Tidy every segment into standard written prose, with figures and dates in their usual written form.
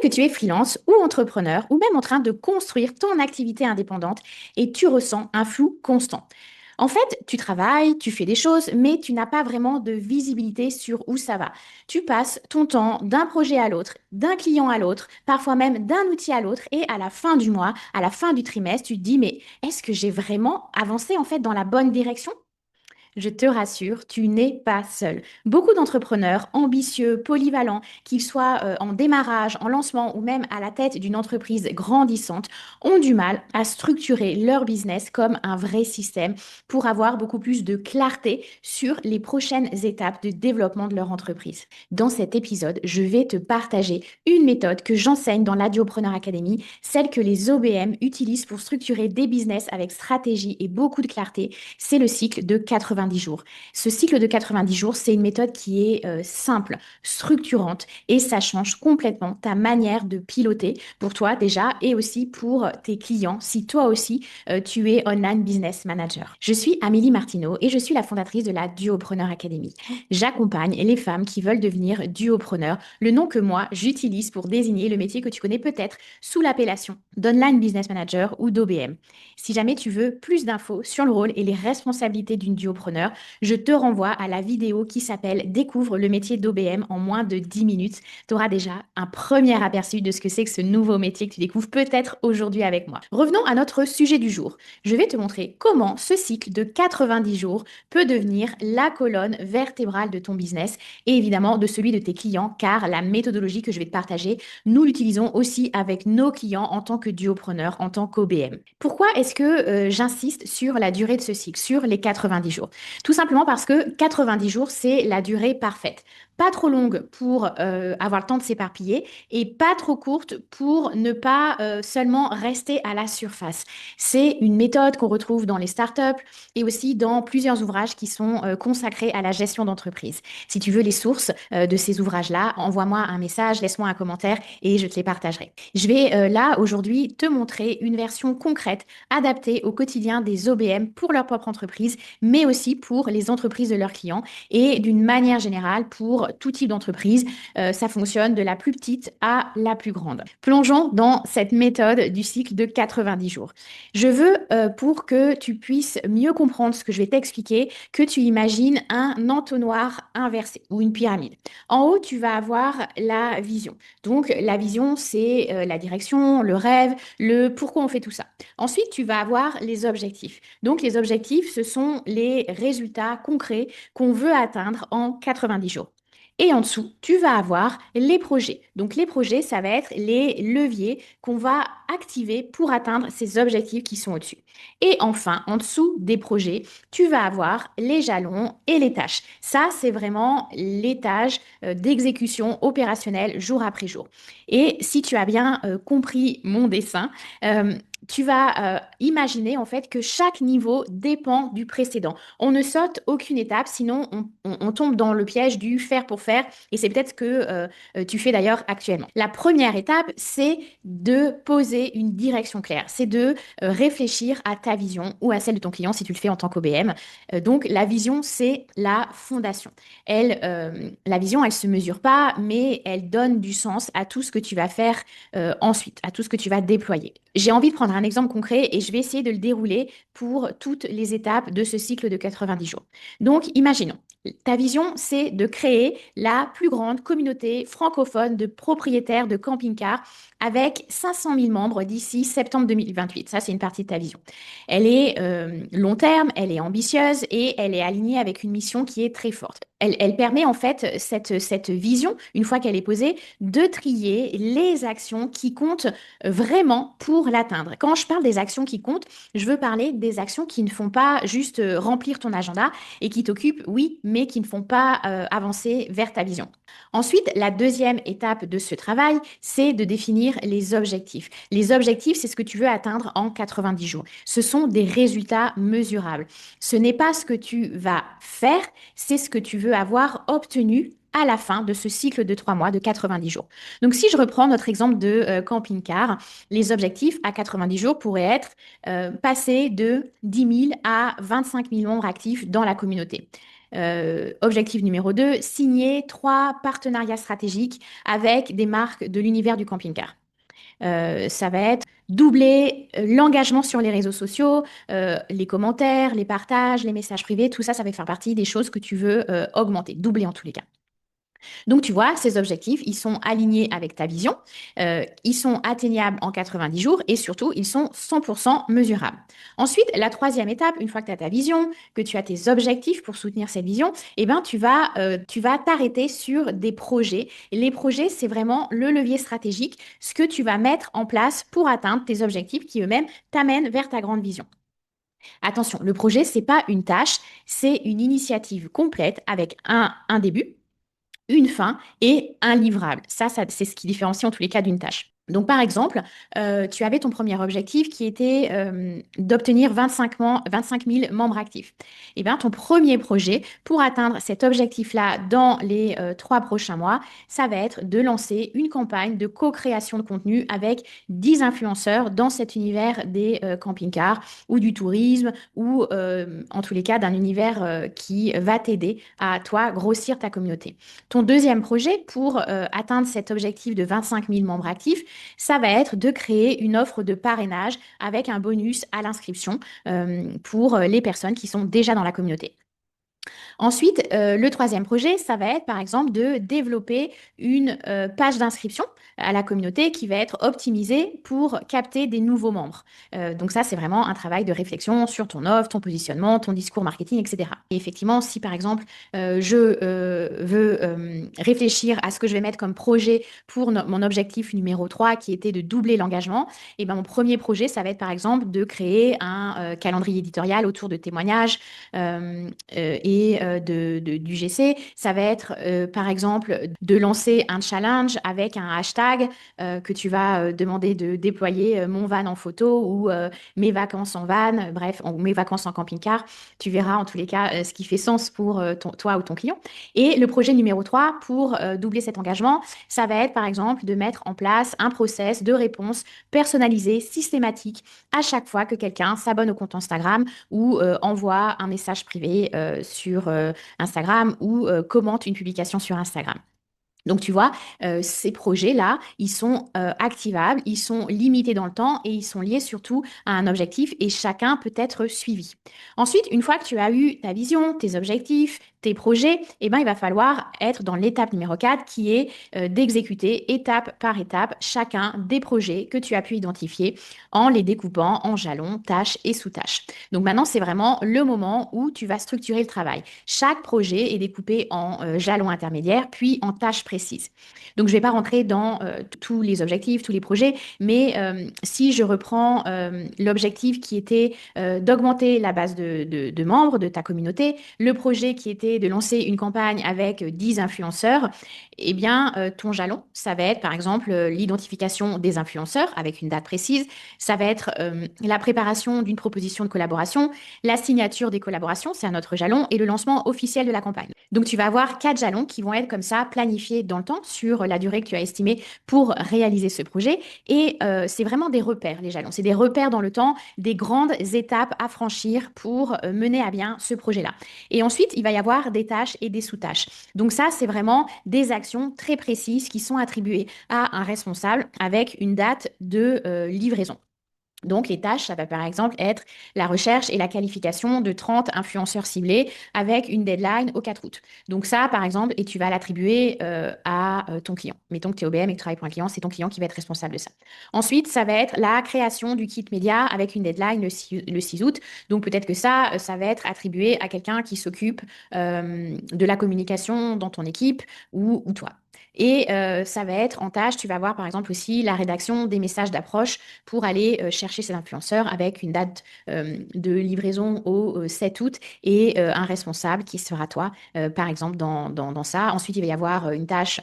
que tu es freelance ou entrepreneur ou même en train de construire ton activité indépendante et tu ressens un flou constant. En fait, tu travailles, tu fais des choses, mais tu n'as pas vraiment de visibilité sur où ça va. Tu passes ton temps d'un projet à l'autre, d'un client à l'autre, parfois même d'un outil à l'autre, et à la fin du mois, à la fin du trimestre, tu te dis, mais est-ce que j'ai vraiment avancé en fait dans la bonne direction? Je te rassure, tu n'es pas seul. Beaucoup d'entrepreneurs ambitieux, polyvalents, qu'ils soient en démarrage, en lancement ou même à la tête d'une entreprise grandissante, ont du mal à structurer leur business comme un vrai système pour avoir beaucoup plus de clarté sur les prochaines étapes de développement de leur entreprise. Dans cet épisode, je vais te partager une méthode que j'enseigne dans l'Audiopreneur Academy, celle que les OBM utilisent pour structurer des business avec stratégie et beaucoup de clarté. C'est le cycle de 90 jours. Ce cycle de 90 jours, c'est une méthode qui est simple, structurante et ça change complètement ta manière de piloter pour toi déjà et aussi pour tes clients si toi aussi tu es online business manager. Je suis Amélie Martineau et je suis la fondatrice de la Duopreneur Academy. J'accompagne les femmes qui veulent devenir duopreneurs, le nom que moi j'utilise pour désigner le métier que tu connais peut-être sous l'appellation d'online business manager ou d'OBM. Si jamais tu veux plus d'infos sur le rôle et les responsabilités d'une duopreneur, je te renvoie à la vidéo qui s'appelle Découvre le métier d'OBM en moins de 10 minutes. Tu auras déjà un premier aperçu de ce que c'est que ce nouveau métier que tu découvres peut-être aujourd'hui avec moi. Revenons à notre sujet du jour. Je vais te montrer comment ce cycle de 90 jours peut devenir la colonne vertébrale de ton business et évidemment de celui de tes clients, car la méthodologie que je vais te partager, nous l'utilisons aussi avec nos clients en tant que duopreneurs, en tant qu'OBM. Pourquoi est-ce que j'insiste sur la durée de ce cycle, sur les 90 jours? Tout simplement parce que 90 jours, c'est la durée parfaite. Pas trop longue pour avoir le temps de s'éparpiller et pas trop courte pour ne pas seulement rester à la surface. C'est une méthode qu'on retrouve dans les startups et aussi dans plusieurs ouvrages qui sont consacrés à la gestion d'entreprise. Si tu veux les sources de ces ouvrages-là, envoie-moi un message, laisse-moi un commentaire et je te les partagerai. Je vais là aujourd'hui te montrer une version concrète adaptée au quotidien des OBM pour leur propre entreprise, mais aussi pour les entreprises de leurs clients et d'une manière générale pour tout type d'entreprise. Ça fonctionne de la plus petite à la plus grande. Plongeons dans cette méthode du cycle de 90 jours. Je veux, pour que tu puisses mieux comprendre ce que je vais t'expliquer, que tu imagines un entonnoir inversé ou une pyramide. En haut, tu vas avoir la vision. Donc, la vision, c'est la direction, le rêve, le pourquoi on fait tout ça. Ensuite, tu vas avoir les objectifs. Donc, les objectifs, ce sont les résultats concrets qu'on veut atteindre en 90 jours. Et en dessous, tu vas avoir les projets. Donc, les projets, ça va être les leviers qu'on va activer pour atteindre ces objectifs qui sont au-dessus. Et enfin, en dessous des projets, tu vas avoir les jalons et les tâches. Ça, c'est vraiment les tâches d'exécution opérationnelle jour après jour. Et si tu as bien compris mon dessin, tu vas imaginer en fait que chaque niveau dépend du précédent. On ne saute aucune étape, sinon on tombe dans le piège du faire pour faire, et c'est peut-être ce que tu fais d'ailleurs actuellement. La première étape, c'est de poser une direction claire, c'est de réfléchir à ta vision ou à celle de ton client si tu le fais en tant qu'OBM. Donc la vision, c'est la fondation. La vision, elle se mesure pas, mais elle donne du sens à tout ce que tu vas faire ensuite, à tout ce que tu vas déployer. J'ai envie de prendre un exemple concret et je vais essayer de le dérouler pour toutes les étapes de ce cycle de 90 jours. Donc, imaginons, ta vision, c'est de créer la plus grande communauté francophone de propriétaires de camping-cars avec 500 000 membres d'ici septembre 2028. Ça, c'est une partie de ta vision. Elle est long terme, elle est ambitieuse et elle est alignée avec une mission qui est très forte. Elle permet en fait cette vision, une fois qu'elle est posée, de trier les actions qui comptent vraiment pour l'atteindre. Quand je parle des actions qui comptent, je veux parler des actions qui ne font pas juste remplir ton agenda et qui t'occupent, oui, mais qui ne font pas avancer vers ta vision. Ensuite, la deuxième étape de ce travail, c'est de définir les objectifs. Les objectifs, c'est ce que tu veux atteindre en 90 jours. Ce sont des résultats mesurables. Ce n'est pas ce que tu vas faire, c'est ce que tu veux avoir obtenu à la fin de ce cycle de 3 mois, de 90 jours. Donc, si je reprends notre exemple de camping-car, les objectifs à 90 jours pourraient être passer de 10 000 à 25 000 membres actifs dans la communauté. Objectif numéro 2, signer 3 partenariats stratégiques avec des marques de l'univers du camping-car. Ça va être doubler l'engagement sur les réseaux sociaux, les commentaires, les partages, les messages privés, tout ça, ça va faire partie des choses que tu veux augmenter, doubler en tous les cas. Donc, tu vois, ces objectifs, ils sont alignés avec ta vision, ils sont atteignables en 90 jours et surtout, ils sont 100% mesurables. Ensuite, la troisième étape, une fois que tu as ta vision, que tu as tes objectifs pour soutenir cette vision, eh ben, tu vas t'arrêter sur des projets. Et les projets, c'est vraiment le levier stratégique, ce que tu vas mettre en place pour atteindre tes objectifs qui eux-mêmes t'amènent vers ta grande vision. Attention, le projet, c'est pas une tâche, c'est une initiative complète avec un début, une fin et un livrable. Ça, c'est ce qui différencie en tous les cas d'une tâche. Donc, par exemple, tu avais ton premier objectif qui était d'obtenir 25 000 membres actifs. Et bien, ton premier projet pour atteindre cet objectif-là dans les 3 prochains mois, ça va être de lancer une campagne de co-création de contenu avec 10 influenceurs dans cet univers des camping-cars ou du tourisme ou en tous les cas d'un univers qui va t'aider à toi grossir ta communauté. Ton deuxième projet pour atteindre cet objectif de 25 000 membres actifs, ça va être de créer une offre de parrainage avec un bonus à l'inscription pour les personnes qui sont déjà dans la communauté. Ensuite, le troisième projet, ça va être par exemple de développer une page d'inscription à la communauté qui va être optimisée pour capter des nouveaux membres. Donc ça, c'est vraiment un travail de réflexion sur ton offre, ton positionnement, ton discours marketing, etc. Et effectivement, si par exemple, je veux réfléchir à ce que je vais mettre comme projet pour mon objectif numéro 3 qui était de doubler l'engagement, et ben mon premier projet, ça va être par exemple de créer un calendrier éditorial autour de témoignages et du GC. Ça va être, par exemple, de lancer un challenge avec un hashtag que tu vas demander de déployer mon van en photo ou mes vacances en van, bref, mes vacances en camping-car. Tu verras en tous les cas ce qui fait sens pour toi ou ton client. Et le projet numéro 3, pour doubler cet engagement, ça va être, par exemple, de mettre en place un process de réponse personnalisé, systématique, à chaque fois que quelqu'un s'abonne au compte Instagram ou envoie un message privé sur Instagram ou commente une publication sur Instagram. Donc, tu vois, ces projets-là, ils sont activables, ils sont limités dans le temps et ils sont liés surtout à un objectif et chacun peut être suivi. Ensuite, une fois que tu as eu ta vision, tes objectifs, tes projets, eh ben, il va falloir être dans l'étape numéro 4 qui est d'exécuter étape par étape chacun des projets que tu as pu identifier en les découpant en jalons, tâches et sous-tâches. Donc maintenant, c'est vraiment le moment où tu vas structurer le travail. Chaque projet est découpé en jalons intermédiaires puis en tâches précises. Donc je ne vais pas rentrer dans tous les objectifs, tous les projets, mais si je reprends l'objectif qui était d'augmenter la base de membres de ta communauté, le projet qui était de lancer une campagne avec 10 influenceurs, eh bien, ton jalon, ça va être par exemple l'identification des influenceurs avec une date précise, ça va être la préparation d'une proposition de collaboration, la signature des collaborations, c'est un autre jalon, et le lancement officiel de la campagne. Donc, tu vas avoir 4 jalons qui vont être comme ça planifiés dans le temps sur la durée que tu as estimée pour réaliser ce projet. Et c'est vraiment des repères, les jalons. C'est des repères dans le temps, des grandes étapes à franchir pour mener à bien ce projet-là. Et ensuite, il va y avoir des tâches et des sous-tâches. Donc ça, c'est vraiment des actions très précises qui sont attribuées à un responsable avec une date de livraison. Donc, les tâches, ça va par exemple être la recherche et la qualification de 30 influenceurs ciblés avec une deadline au 4 août. Donc ça, par exemple, et tu vas l'attribuer à ton client. Mettons que tu es OBM et que tu travailles pour un client, c'est ton client qui va être responsable de ça. Ensuite, ça va être la création du kit média avec une deadline le 6 août. Donc peut-être que ça va être attribué à quelqu'un qui s'occupe de la communication dans ton équipe ou toi. Et ça va être en tâche, tu vas voir par exemple aussi la rédaction des messages d'approche pour aller chercher ces influenceurs avec une date de livraison au 7 août et un responsable qui sera toi, par exemple, dans ça. Ensuite, il va y avoir une tâche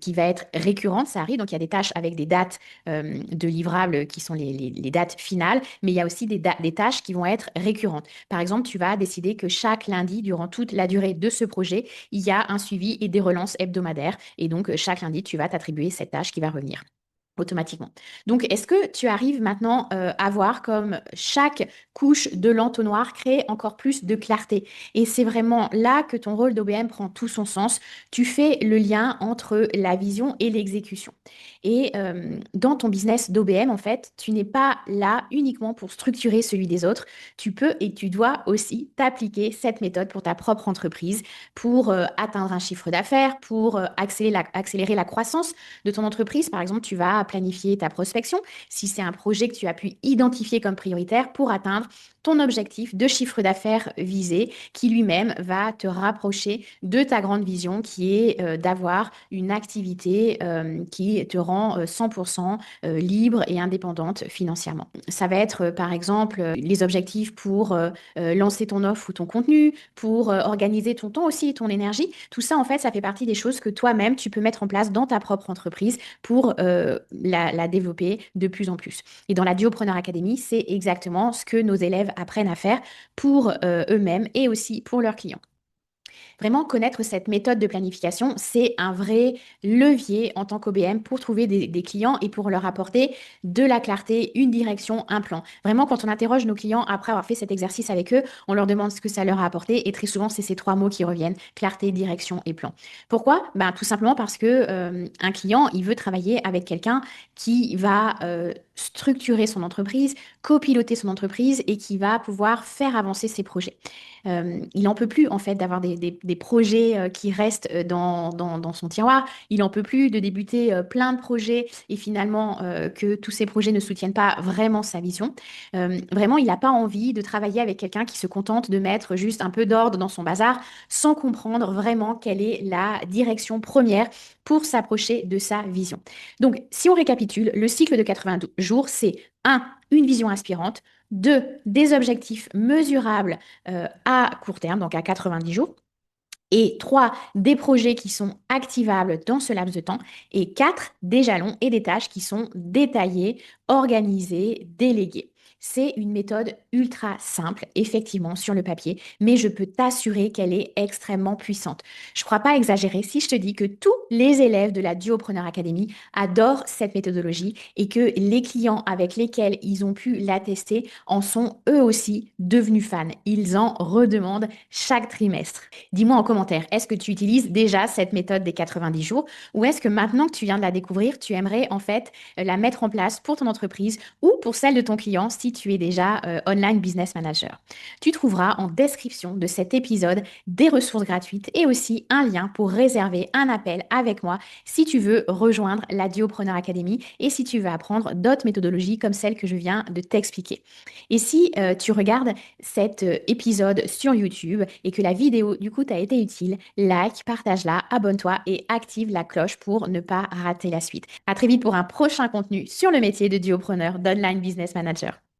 qui va être récurrente, ça arrive. Donc, il y a des tâches avec des dates de livrables qui sont les dates finales, mais il y a aussi des tâches qui vont être récurrentes. Par exemple, tu vas décider que chaque lundi, durant toute la durée de ce projet, il y a un suivi et des relances hebdomadaires. Et donc, chaque lundi, tu vas t'attribuer cette tâche qui va revenir. automatiquement. Donc, est-ce que tu arrives maintenant à voir comme chaque couche de l'entonnoir crée encore plus de clarté? Et c'est vraiment là que ton rôle d'OBM prend tout son sens. Tu fais le lien entre la vision et l'exécution. Et dans ton business d'OBM, en fait, tu n'es pas là uniquement pour structurer celui des autres. Tu peux et tu dois aussi t'appliquer cette méthode pour ta propre entreprise, pour atteindre un chiffre d'affaires, pour accélérer la croissance de ton entreprise. Par exemple, tu vas planifier ta prospection si c'est un projet que tu as pu identifier comme prioritaire pour atteindre ton objectif de chiffre d'affaires visé qui lui-même va te rapprocher de ta grande vision qui est d'avoir une activité qui te rend 100% libre et indépendante financièrement. Ça va être par exemple les objectifs pour lancer ton offre ou ton contenu, pour organiser ton temps aussi et ton énergie. Tout ça, en fait, ça fait partie des choses que toi-même, tu peux mettre en place dans ta propre entreprise pour la développer de plus en plus. Et dans la Duopreneur Academy, c'est exactement ce que nos élèves apprennent à faire pour eux-mêmes et aussi pour leurs clients. Vraiment, connaître cette méthode de planification, c'est un vrai levier en tant qu'OBM pour trouver des clients et pour leur apporter de la clarté, une direction, un plan. Vraiment, quand on interroge nos clients après avoir fait cet exercice avec eux, on leur demande ce que ça leur a apporté et très souvent, c'est ces trois mots qui reviennent, clarté, direction et plan. Pourquoi? Ben, tout simplement parce que un client, il veut travailler avec quelqu'un qui va structurer son entreprise, copiloter son entreprise et qui va pouvoir faire avancer ses projets. Il n'en peut plus en fait d'avoir des projets qui restent dans son tiroir. Il n'en peut plus de débuter plein de projets et finalement que tous ces projets ne soutiennent pas vraiment sa vision. Vraiment, il n'a pas envie de travailler avec quelqu'un qui se contente de mettre juste un peu d'ordre dans son bazar sans comprendre vraiment quelle est la direction première pour s'approcher de sa vision. Donc, si on récapitule, le cycle de 80 jours, c'est un, une vision inspirante, 2, des objectifs mesurables à court terme, donc à 90 jours. Et 3, des projets qui sont activables dans ce laps de temps. Et 4, des jalons et des tâches qui sont détaillées, organisées, déléguées. C'est une méthode ultra simple, effectivement, sur le papier, mais je peux t'assurer qu'elle est extrêmement puissante. Je ne crois pas exagérer si je te dis que tous les élèves de la Duopreneur Academy adorent cette méthodologie et que les clients avec lesquels ils ont pu la tester en sont eux aussi devenus fans. Ils en redemandent chaque trimestre. Dis-moi en commentaire, est-ce que tu utilises déjà cette méthode des 90 jours ou est-ce que maintenant que tu viens de la découvrir, tu aimerais en fait la mettre en place pour ton entreprise ou pour celle de ton client si tu es déjà online business manager. Tu trouveras en description de cet épisode des ressources gratuites et aussi un lien pour réserver un appel avec moi si tu veux rejoindre la Duopreneur Academy et si tu veux apprendre d'autres méthodologies comme celle que je viens de t'expliquer. Et si tu regardes cet épisode sur YouTube et que la vidéo du coup t'a été utile, like, partage-la, abonne-toi et active la cloche pour ne pas rater la suite. À très vite pour un prochain contenu sur le métier de duopreneur d'online business manager.